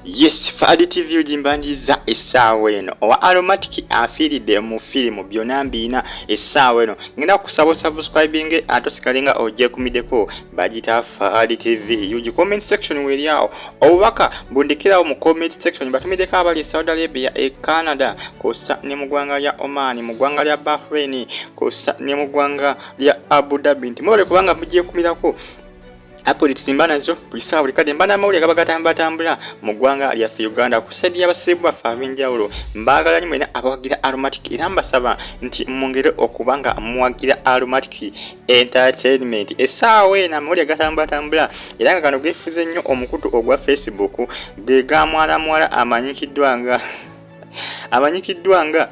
Yes, Fadi TV ujimbandiza essaawa eno owa Aromatic afiiridde mu firimu byonna mbiina essaawa eno. Ngenda kusaba subscribing atosikalinga ogyekumiddeko bagita Fadi TV. Yuji comment section weri awo obubaka bundikirawo mu comment section batumiddeko abali Saudi Arabia Canada kosa ne mu ggwanga lya Oman mu ggwanga lya Bahrain kosa ne mu ggwanga lya Abu Dhabi nti mwole kubanga mugyekumidako Apoli tisimbana zo kuisa buli kade mbana mawuli gabagatambula mu ggwanga lya Uganda kusedi abasibu bafavinjawulo mbagala nyimwe abawagira Aromatic era mbasaba nti mungere okubanga muwagira Aromatic Entertainment essaawa ena mawuli gatambula era nga kano gefuze nnyo omukutu ogwa Facebook bega mwala amanyikiddwanga Amanyikiddwanga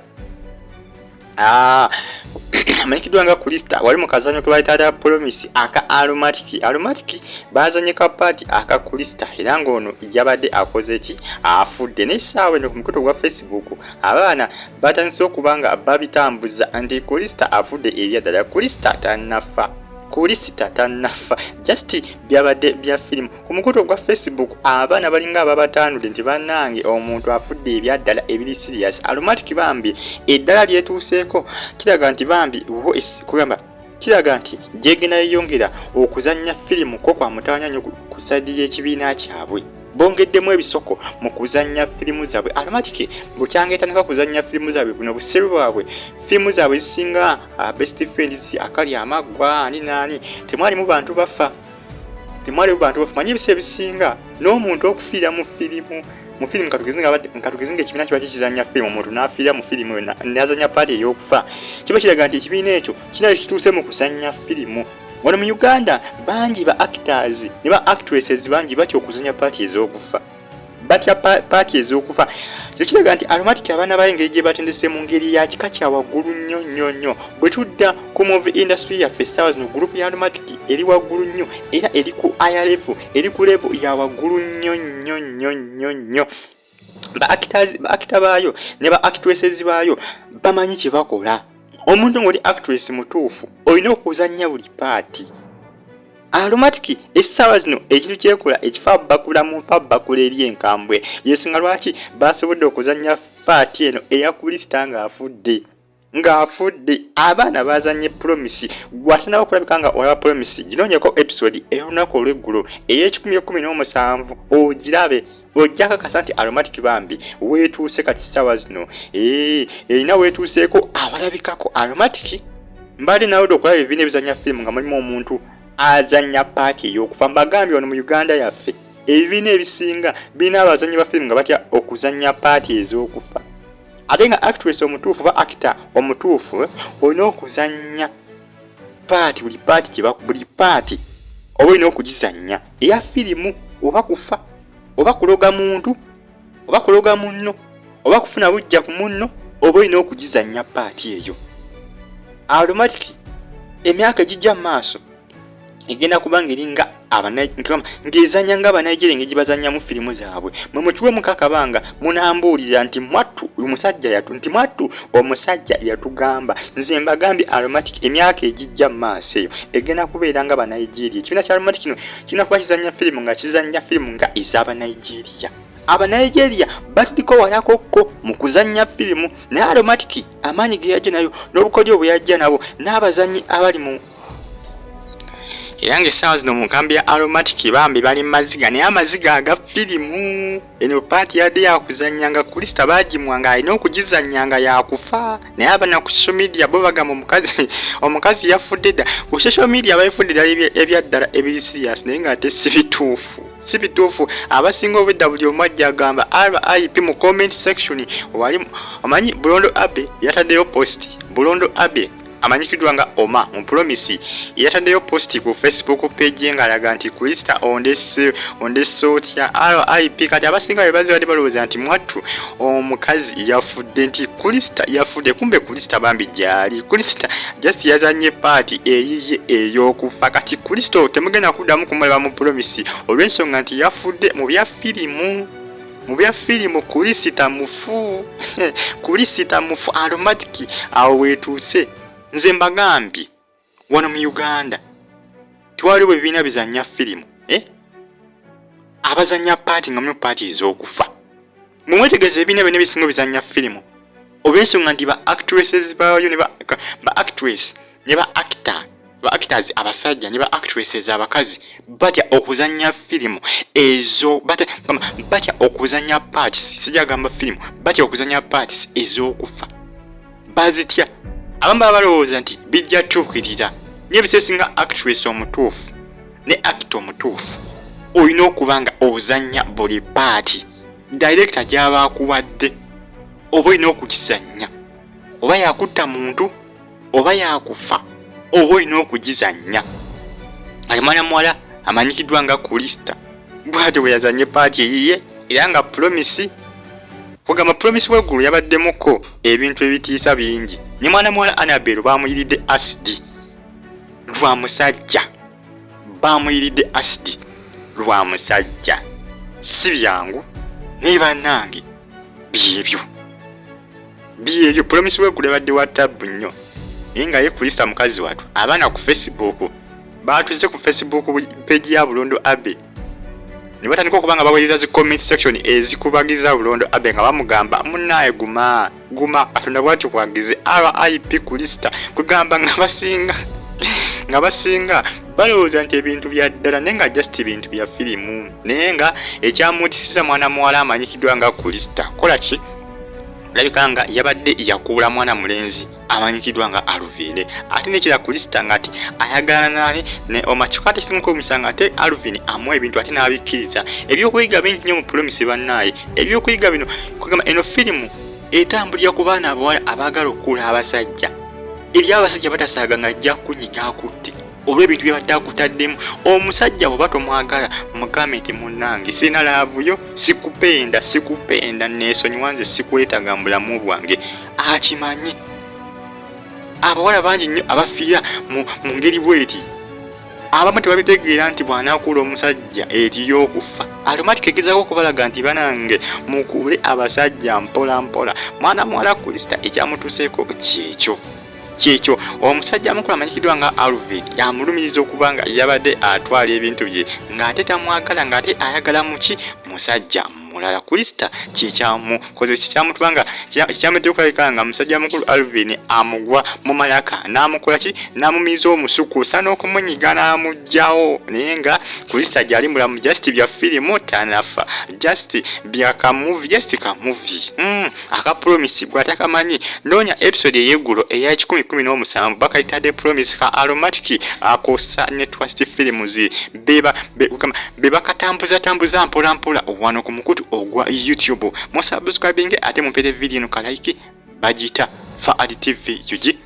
Kulista wali mu kazanyo ke bayita Promise aka Aromatic bazanye ka party aka Kulista era ng'ono yabadde akoze ki afudde n'essaawa eno ku mukutu gwa Facebook abaana batandise okubanga babitambuza nti Kulista afudde ebyaddala Kulista tannafa just byabadde bya film ku mukutu gwa Facebook abaana balinga ababatanudde nti bannange omuntu afudde ebyaddala ebiri serious Aromatic bambi eddala lyetuuseeko kiraga nti bambi kugamba kiraga nti jegena yeyongera okuzannya firimu ko kwa mutawanya nnyo ku sadi y'ekibiina kyabwe bongeddemu ebisoko mu kuzannya firimu zaabwe Aromatic bukyangetanaka kuzannya firimu zaabwe buno buseru bwabwe firimu zaabwe zisinga best friends akali amaggwa nani temwalimu bantu bafa manyi ebisa ebisinga n'omuntu okufiira mu firimu nkatugezinga ekibiina kiba kizannya firimu omuntu n'afiira mu firimu n'azannya paati ey'okufa kiba kiraga nti ekibiina ekyo kinali kituuse mu kuzannya firimu. Wano mu Uganda bangi ba actors ne ba actresses bangi batya okuzannya paati ez'okufa kiraga nti Aromatic abaana bayengeri gye batendese mu ngeri ya kika kya waggulu nnyo bwe tudda ku movie industry yaffe essaawa zino group ya Aromatic eri waggulu nnyo era eri ku higher level eri ku level ya waggulu nnyo ba actor baayo ne ba actresses baayo bamanyi kye bakola. Omuntu ng'oli actress mutuufu olina okuzannya buli paati. Aromatic essaawa zino ekintu kyekola ekifa bakula eri enkambwe yesinga lwaki basobodde okuzannya paati eno eya Kulista ng'afudde abaana bazanye Promise gwatanawo okulabika nga olaba Promise ginoonyeko episode ey'olunaku olw'eggulo ey'ekikumi ogirabe ojja kakasa nti Aromatic bambi weetuuse kati ssaawa zino erina weetuuseeko abalabikako Aromatic mbadde nawe okulaba ebibiina ebizannya firimu nga mulimu omuntu azannya paati ey'okufa mbagambye wano mu Uganda yaffe ebibiina ebisinga birina abazannyi ba firimu nga batya okuzannya paati ez'okufa ate nga actress omutuufu ba actor omutuufu olina okuzannya paati buli paati oba olina okugizannya eya firimu oba kufa oba kuloga muntu oba kuloga munno oba kufuna bujja ku munno oba olina okugizannya paati eyo. Aromatic emyaka egijja mu maaso egenda kubanga eringa ng'ezannya nga Abanigeria engeri gye bazannyamu firimu zaabwe mwe mukiwe mukakabanga munambuulira nti mwattu omusajja yatugamba nze mbagambye Aromatic emyaka egijja mu maaso eyo egenda kubeera nga Abanigeria ekibiina kya Aromatic kino kirina kuba kizannya firimu nga ez'Abanigeria. Abanigeria batuliko walakokko mu kuzannya firimu naye Aromatic amaanyi ge yajja nayo n'obukodyo bwe yajja nabo n'abazannyi abali mu era ng'essaawa zino mu nkambi ya Aromatic bambi bali mu maziga naye amaziga aga firimu eno paati yadde yakuzannya nga Kulista baagimwanga alina okugizannya nga yakufa naye abana ku social media bo bagamba omukazi yafudde dda ku social media bayifudde ddala ebyaddala ebiri serious naye ng'ate si bituufu abasinga obwedda buli omu ajja agamba RIP mu comment section wali omanyi Bulondo Abe yataddeyo post Bulondo Abe amanyikiddwa nga Oma mu Promise yataddeyo post ku Facebook page ng'alaga nti Kulista ondesotya RIP kati abasinga be bazibadde balowooza nti mwattu omukazi yafudde nti Kulista yafudde kumbe Kulista bambi gyali Kulista just yazanye paati eyiye ey'okufa kati Kulista temugenda kuddamu kumulaba mu Promise olw'ensonga nti yafudde mu bya firimu Kulista mufu Aromatic awo weetuuse. Nze mbagambye wano mu Uganda twaliwo ebibiina bizannya firimu abazanya paati nga mu paati ez'okufa mumwetegereze ebiina byonna ebisinga bizanya firimu olw'ensonga nti ba actresses bayo ne ba actress ne ba actors abasajja ne ba actresses abakazi batya okuzanya firimu ezo batya okuzanya parts sijagamba firimu batya okuzanya parts ez'okufa bazitya abamu balowooza nti bijja tuukirira n'ebiseesinga actress omutuufu ne actor omutuufu olina okuba nga ozanya buli paati director gy'aba akuwadde oba olina okugizanya oba yakutta muntu oba yakufa oba olina okugizanya ali mwana muwala amanyikiddwa nga Krista bw'atyo bwe yazanye paati eyiye era nga promise kugamba promise w'eggulu yabaddemuko ebintu ebitiisa bingi ne mwana muwala Annabel baamuyiridde asidi lwa musajja baamuyiridde asidi lwa musajja si byangu naye bannange byebyo promise w'eggulu yabadde wa tabu nnyo naye nga ye Krista mukazi watu abaana ku Facebook baatuze ku Facebook page ya Bulondo Abe ne batandika okuba nga baweereza zi comment section ezikubagiza Bulondo Abe nga bamugamba munnaye guma Katonda bwatyo kwagize RIP Krista kugamba nga basinga balowooza nti ebintu bya ddala naye nga just bintu bya firimu naye nga ekyamutisisa mwana muwala amanyikiddwa nga Krista kola ki labika nga yabadde yakuula mwana mulenzi amanyikiddwa nga Alvin ate nekira Krista nga ati ayagala nani ne omachikati sinko omusanga ate Alvin amuwa ebintu ate n'abikkiriza ebyokuyiga bingi nnyo mu promise bannaye ebyokuyiga bino kugamba eno firimu etambulira ku baana abawala abaagala okukuula abasajja ebyabasajja batasaaga nga ajja kunyiga akutte olw'ebintu bye badde akutaddemu omusajja bwe batomwagala mugambe nti munnange sina laavuyo sikupenda neesonyiwa nze sikuleetaga mu bulamu bwange akimanyi abawala bangi nnyo abafiira mu ngeri bweti abamu tebabitegeera nti bw'anaakuula omusajja eti y'okufa automatic egezaako okubalaga nti banange mukuule abasajja mpola mwana muwala Krista ekyamutuuseeko kyekyo omusajja mukulu amanyikiddwa nga Alvin yamulumiriza okuba nga yabadde atwala ebintu bye ng'ate tamwagala ng'ate ayagala muki musajja mulala Krista kyamutubanga kyamete okulabika nga musajja mukulu Alvin amugwa mu malaka n'amukola ki n'amumiza omusuku sana okumunyiga n'amugjawo naye nga Krista gyali mulamu just bya firimu tanafa just bya kamuvi just kamuvi aka promise gwatakamanyi noonya episode ey'eggulo eya 1017 bakayitadde promise ka aromatic akosa ne twist films beba katambuza mpola wano ku mukutu ogwa YouTube mo subscribing ate mumpere video no like bagita Faad TV yuji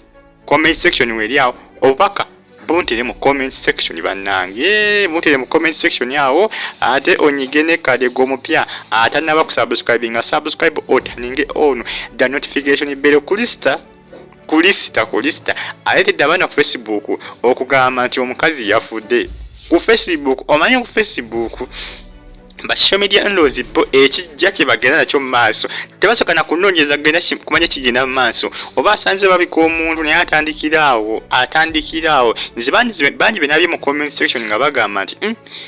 comment section weliao obaka buntere mu comment section bannange buntere mu comment section yawo ate onyigene kade gomupya atanaba ku subscribing subscribe otaninge on the notification bell Krista aletedde abaana ku Facebook okugamba nti omukazi yafudde ku Facebook omanyi ku Facebook ba social media ndozi bo ekijja kye bagenda nakyo mu maaso tebasoka na kunoonyeza genda kumanya kigenda mu maaso oba asanze babika omuntu naye atandikiraawo nze bangi benabye mu comment section nga bagamba nti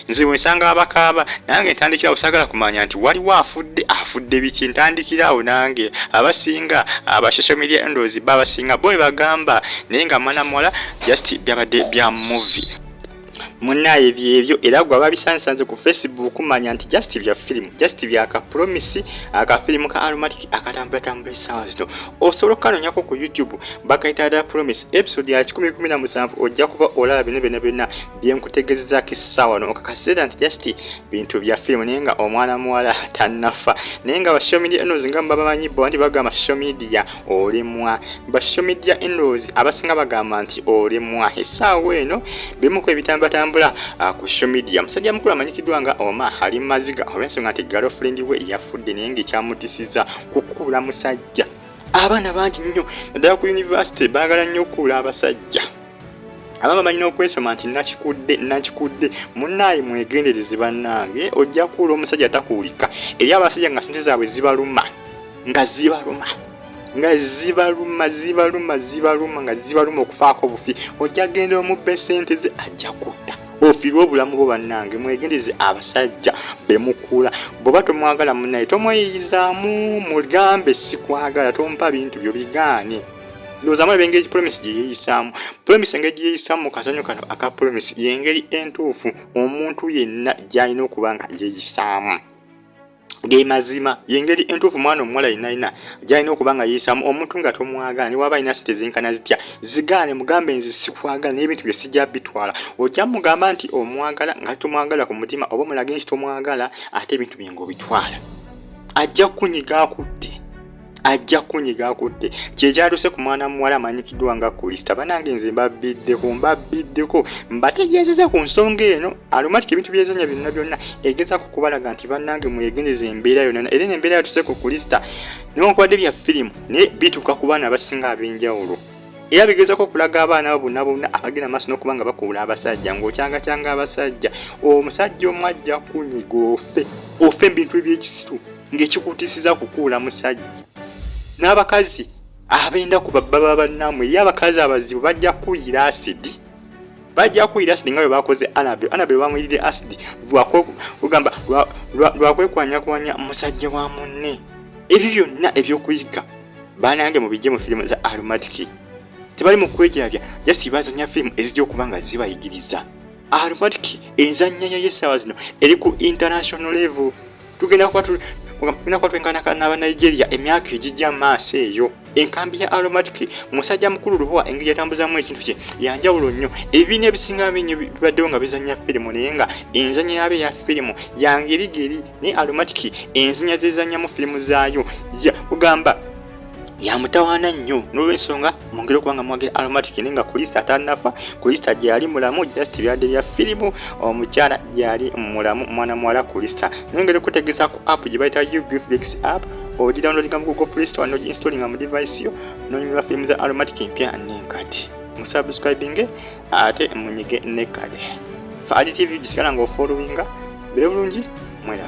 nze wensanga abakaaba nange ntandikiraawo sagala kumanya nti waliwo afudde biki ntandikiraawo nange abasinga aba social media ndozi babasinga bo bagamba naye nga mwana muwala just byabadde bya movie munnaye byebyo era gwa babisansanze ku Facebook manya nti just bya film just bya ka promise aka film ka aromatic akatambula essaawa zino osobola okukanoonyako ku YouTube bakayita promise episode ya 1017 ojja kuba olaba bino byonna byenkutegezezaako essaawa no okakasira nti just bintu bya film naye nga omwana muwala tannafa naye nga ba social media enozi nga bamanyi bo nti bagamba social media olemwa ba social media enozi abasinga bagamba nti olemwa essaawa eno bimuko ebitambula ku social media musajja mukulu amanyikiddwa nga Oma ali maziga olw'ensonga nti girlfriend we yafudde naye ng'ekyamutisiza kukuula musajja abaana bangi nnyo naddala ku university baagala nnyo okukuula abasajja abamu balina okwesoma nti nakikudde munnaye mwegendereze bannange ojja kukuula omusajja takuulika eri abasajja nga sente zaabwe zibaluma nga zibaluma okufaako bufi ojja genda omubbe sente ze ajja kutta ofirwe obulamu bwo bannange mwegendeze abasajja bemukula bwoba tomwagala munnaye tomweyizaamu mugambe sikwagala tompa bintu byo bigaane ndowooza mwe bengeri promise gye yeeyisaamu promise engeri gye yeeyisaamu mu kazanyo kano aka promise y'engeri entuufu omuntu yenna gy'alina okuba nga yeeyisaamu ge mazima yengeri entuufu mwana omuwala yenna gy'alina okuba nga yeeyisaamu omuntu nga tomwagala ne waba alina sitezenkana zitya zigaane mugambe nze sikwagala n'ebintu bye sijja bitwala ojja mugamba nti omwagala nga tomwagala ku mutima oba omulage nti tomwagala ate ebintu bye ng'obitwala ajja kunyiga akutte kyekyaluse ku mwana muwala amanyikiddwa nga Krista banange nze mbabiddeko mbategeezeza ku nsonga eno Aromatic ebintu byezanya byonna egezaako kubalaga nti bannange mwegendeze embeera yonna era n'embeera yatuse ku Krista newankubadde bya firimu naye bituuka ku baana abasinga ab'enjawulo era bigezaako okulaga abaana abo bonna abagenda maaso n'okuba nga bakuula abasajja ng'okyanga abasajja omusajja omu ajja kunyiga ofe ebintu eby'ekisiru ng'ekikuutiisiza kukuula musajja n'abakazi abenda ku baba bannammwe eri abakazi abazibu bajja kuyira asidi nga bwe bakoze Annabel bamwirire asidi lwakwekwanya musajja wa munne ebyo byonna ebyokuyiga banange mubijje mu firimu za Aromatic tebali mu kwejabya just bazanya firimu ezijja okuba nga zibayigiriza Aromatic enzanya ya yesawa zino eri ku international level tugenda kuba twenkana n'aba Nigeria emyaka egijja maaso eyo enkambi ya Aromatic musajja mukulu Lubowa engeri yatambuzamu ekintu kye yanjawulo nnyo ebibiina ebisinga bingi bibaddewo nga bizanya firimu naye nga enzanya yabe ya firimu yangerigeri ne Aromatic enzanya zezanyamu firimu zaayo kugamba yamutawaana nnyo n'olw'ensonga mwongere okuba nga mwagala Aromatic naye nga Krista atanafa Krista gyali mulamu just byadde bya firimu omukyala gyali mulamu mwana muwala Krista nongere kutegeeza ku app gye bayita Ugflix app ogidownloadinga mu Google Play Store n'oginstallinga mu device yo n'onyumira firimu za Aromatic empya n'enkadde musubscribinge ate munyige n'ekkade fa AdiTV gisigala ng'ofollowinga bire bulungi mwera